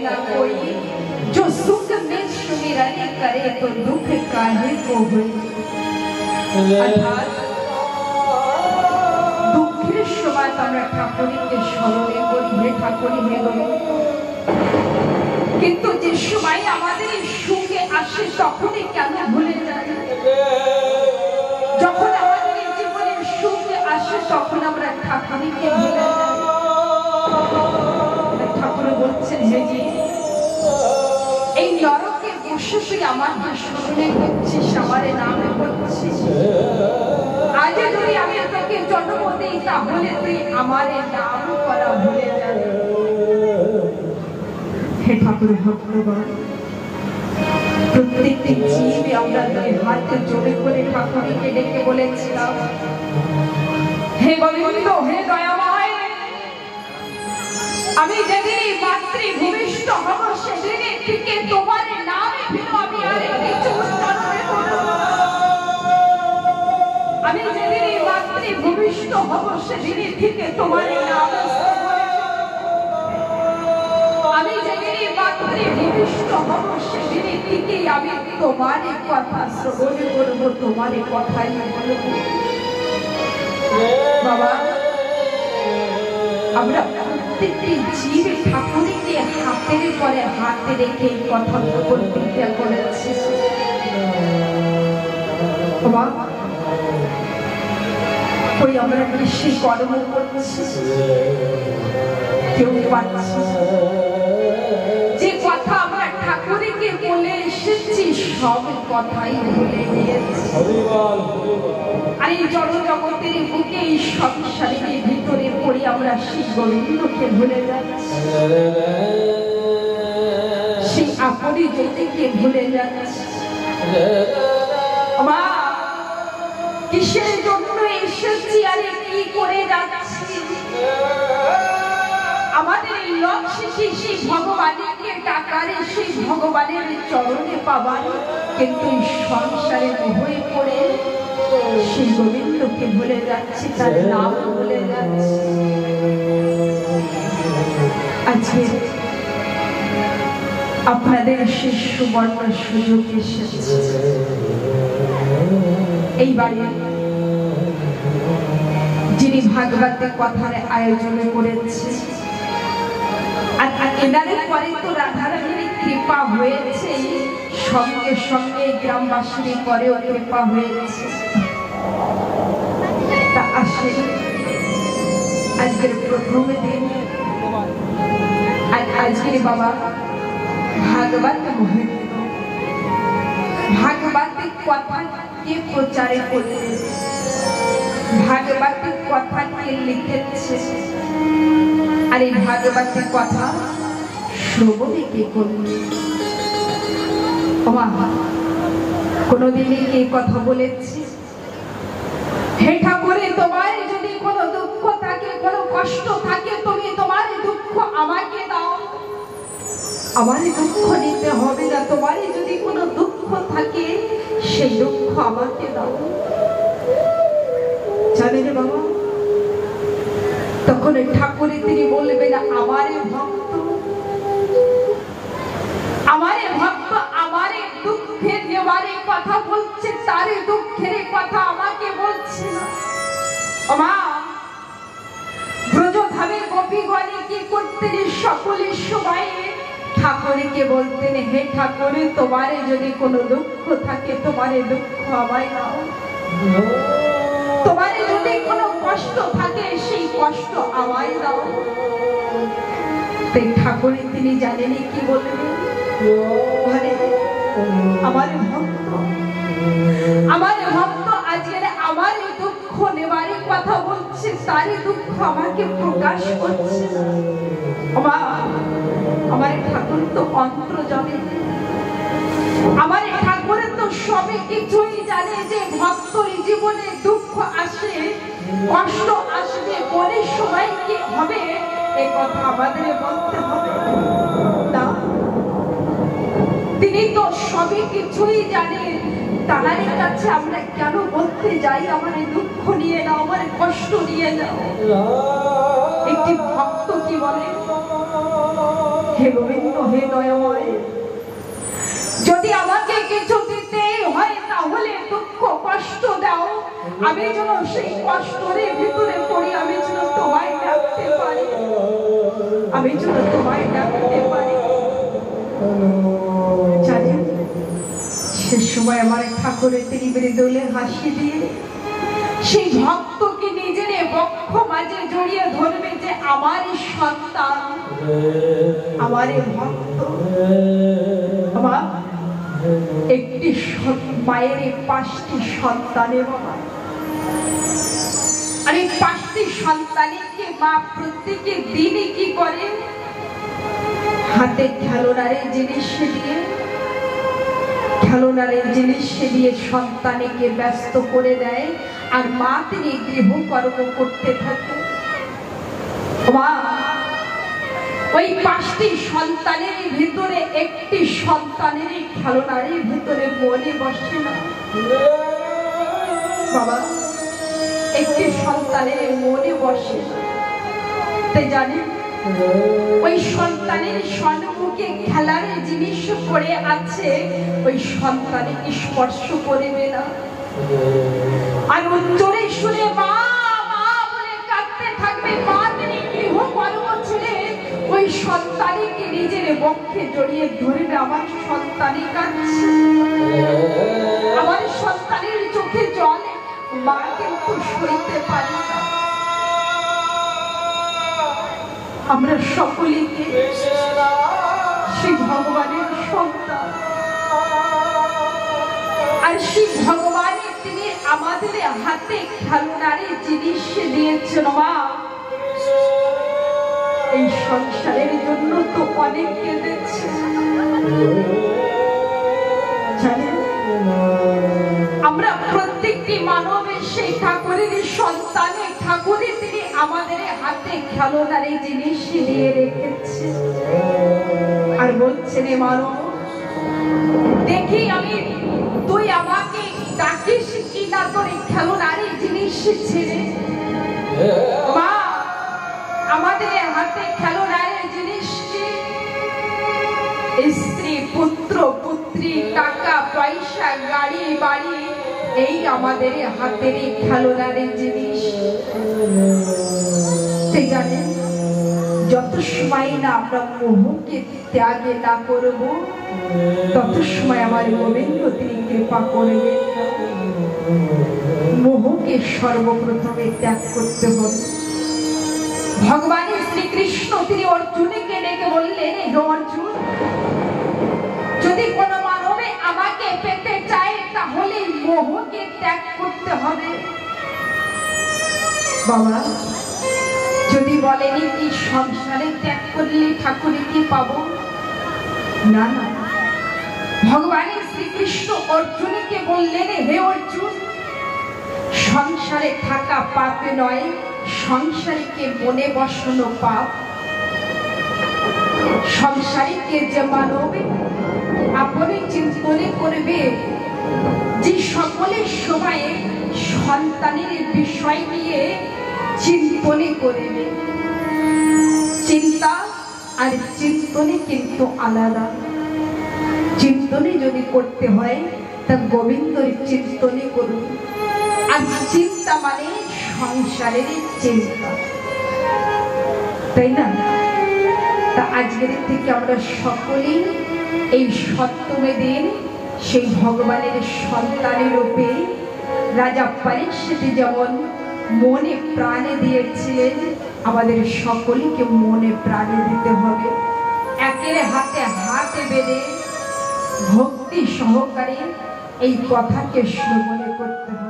ना कोई, जो सुख में सुमिरन करे तो दुख काहे को होई। अर्थात दुखेर समय আমরা ঠাকুরকে স্মরণে করি, হে ঠাকুরই হে গোবিন্দ, কিন্তু যে সময় আমাদের সুখে আসে তখনই কেন ভুলে যাই? যখন আমাদের জীবনে সুখে আসে তখন আমরা ঠাকুরকে ভুলে যাই। ঠাকুর বলছেন, হে জি, এই নরকে বসে তুই আমার স্মরণে করছিস, আমার নামে করছিস। আজ যদি আমি তোকে জন্ম দিই তাহলে তুই আমার নাম করা ভুলে যাবি। হে ঠাকুর ভগবান, প্রত্যেকটি জীব আমরা দুই হাতে জোড়ে করে ঠাকুরকে ডেকে বলেছিলাম, হে গোবিন্দ, হে দয়াময়, আমি যেদিন মাতৃভূমিষ্ঠ হব সেদিন থেকে তোমার নামে ভিন্ন আমি আর কিছু উচ্চারণ করব না। আমি যেদিন মাতৃভূমিষ্ঠ হব সেদিন থেকে তোমার নাম, আমি যেদিন মাতৃভূমিষ্ঠ হব সেদিন থেকে আমি তোমার কথা শ্রবণ করব, তোমার কথাই বলব। বাবা, আমরা প্রত্যেকটি জীব ঠাকুরকে হাতের পরে হাতে রেখে কথা প্রতিজ্ঞা করেছি। ওই আমরা বেশি কর্ম করছি, কেউ পাচ্ছি যে কথা আমরা ঠাকুরকে বলে এসেছি সব কথাই ভুলে গিয়েছি। আর এই জড়জগতের বুকে এই সংসারের ভিতরে পড়ে আমরা সেই গোবিন্দকে ভুলে যাচ্ছি, সেই আপনি জ্যোতিকে ভুলে যাচ্ছি। মা, কিসের জন্য এসেছি আর কি করে যাচ্ছি? আমাদের এই লক্ষ্য সেই ভগবানকে ডাকারে, সেই ভগবানের চরণে পাবার, কিন্তু এই সংসারে হয়ে পড়ে সেই গোবিন্দকে ভুলে যাচ্ছি, তার নাম ভুলে যাচ্ছি। আজকে আপনাদের সেই সুবর্ণ সুযোগ এসেছে। এইবারে যিনি ভাগবতের কথার আয়োজন করেছে, আর এনাদের পরে তো রাধারানীর কৃপা হয়েছে, সঙ্গে সঙ্গে গ্রামবাসীর পরেও কৃপা হয়েছে। তা আসে আজকের প্রথম দিন, আর আজকের বাবা ভাগবত মুহূর্ত, ভাগবতের কথা কে প্রচারে করলেন, ভাগবতের কথা কে লিখেছে, আর এই ভাগবতের কথা শ্রবণে কে করলেন? কোনদিনই কে কথা বলেছি, হে ঠাকুরে, তোমার যদি কোনো দুঃখ থাকে, কোনো কষ্ট থাকে, তুমি তোমার দুঃখ আমাকে দাও, আমার দুঃখ নিতে হবে না। তোমার যদি কোনো দুঃখ থাকে সেই দুঃখ আমাকে দাও। জানেন বাবা, তখন ঠাকুরে তিনি বলবেন, আমারে ভক্ত, আমারে ভক্ত আমারে দুঃখের নেওয়ারে কথা বলছে, তার দুঃখের কথা আমাকে বলছে না। মা, ব্রজধামে গোপীগণে কি করতেন? সকলের সময় ঠাকুরকে বলতেন, হে ঠাকুরে, তোমারে যদি কোনো দুঃখ থাকে, তোমারে দুঃখ আমায় দাও। তোমারে যদি কোনো কষ্ট থাকে, সেই কষ্ট আমায় দাও। তাই ঠাকুরে তিনি জানেনি কি বলবেন, আমার ভক্ত, আমার ভক্ত আজকের আমার দুঃখ নেওয়ার কথা বলছে, তারই দুঃখ আমাকে প্রকাশ করছে। আমার ঠাকুর তো অন্তর্যামী, আমার ঠাকুরের তো সবে কিছুই জানে, যে ভক্তর জীবনে দুঃখ আসে, কষ্ট আসবে, পরে সময় কি হবে এই কথা আমাদের বলতে হবে না। তিনি তো সবে কিছুই জানেন, তার কাছে আমরা কেন বলতে যাই আমার দুঃখ নিয়ে নাও, আমার কষ্ট নিয়ে নাও? একটি ভক্ত কি বলে, হে হে গোবিন্দ, হে দয়াময়, যদি আমাকে কিছু দিতে হয় তাহলে দুঃখ কষ্ট দাও, আমি যেন সেই কষ্টের ভিতরে পড়ি, আমি যেন তোমায় ডাকতে পারি, আমি যেন তোমায় ডাকতে পারি। জানেন সে সময় আমার ঠাকুরের তিনি মৃদুলে হাসি দিয়ে সেই ভক্তকে নিজের বক্ষ মাঝে জড়িয়ে ধরবে যে আমার সন্তান, আমার ভক্ত। আমার একটি মায়ের 5টি সন্তানের বাবা, আর এই 5টি সন্তানকে মা প্রত্যেকে দিনে কি করে, হাতে খেলনারের জিনিস দিয়ে, খেলনারের জিনিস দিয়ে সন্তানকে ব্যস্ত করে দেয়, আর মা তিনি গৃহকর্ম করতে থাকে। মা ওই 5টি সন্তানের ভিতরে একটি সন্তানের খেলনারের ভিতরে মনে বসে না বাবা, একটি সন্তানের মনে বসে। তাই জানেন ওই সন্তানের সম্মুখে খেলার জিনিস পড়ে আছে, ওই সন্তানকে স্পর্শ করবে না, আর উত্তরে শুনে মা মা বলে কাঁদতে থাকবে। মা তিনি গৃহকর্ম ছেড়ে ওই সন্তানকে নিজের বক্ষে জড়িয়ে ধরবে। আমার সন্তানই কাঁদছে, আমার সন্তানের চোখে জল মা কিন্তু সইতে পারে না। আমরা সকলেকে সেই ভগবানের সন্তান, আর সেই ভগবানের তিনি আমাদের হাতে খেলনারে জিনিস দিয়েছেন। মা এই সংসারের জন্য তো অনেক কেঁদেছে, জানেন আমরা প্রত্যেকটি মানব সেই ঠাকুরের সন্তানে, ঠাকুরের তিনি আমাদের হাতে খেলনারে জিনিস দিয়ে রেখেছে, আর বলছেন এ মানব দেখি আমি তুই আমাকে ডাকিস কিনা তোর খেলনারে জিনিস ছেড়ে। মা আমাদের হাতে খেলনারে জিনিসটি স্ত্রী পুত্র পুত্রী, টাকা পয়সা, গাড়ি বাড়ি, এই আমাদের হাতের খেলনারে জিনিস। জানেন যত সময় না আমরা মোহকে ত্যাগে না করব, তত সময় আমার গোবিন্দ তিনি কৃপা করবে। মোহকে সর্বপ্রথমে ত্যাগ করতে হবে। ভগবান শ্রীকৃষ্ণ তিনি অর্জুনকে ডেকে বললেন, হে অর্জুন, যদি কোনো মানবে আমাকে পেতে চায় তাহলে মোহকে ত্যাগ করতে হবে। বাবা যদি বলেনি কি সংসারে ত্যাগ করলে ঠাকুরে কি পাবো, না না, ভগবান শ্রীকৃষ্ণ অর্জুনকে বললেন, হে অর্জুন, সংসারে থাকা পাপে নয়, সংসারীকে মনে বসানো পাপ। সংসারীকে যে মানবে আপনি চিন্তনে করবে, যে সকলের সময়ে সন্তানের বিষয় নিয়ে চিন্তনে করবে। চিন্তা আর চিন্তনে কিন্তু আলাদা। চিন্তনে যদি করতে হয় তা গোবিন্দর চিন্তনে করুন, আর চিন্তা মানে সংসারের চিন্তা, তাই না? তা আজকের থেকে আমরা সকলেই এই সপ্তমী দিন সেই ভগবানের সন্তানের রূপে রাজা পরীক্ষিত যেমন মনে প্রাণে দিয়েছিলেন, আমাদের সকলকে মনে প্রাণে দিতে হবে। একের হাতে হাত বেঁধে ভক্তি সহকারে এই কথাকে শ্রবণ করতে হবে।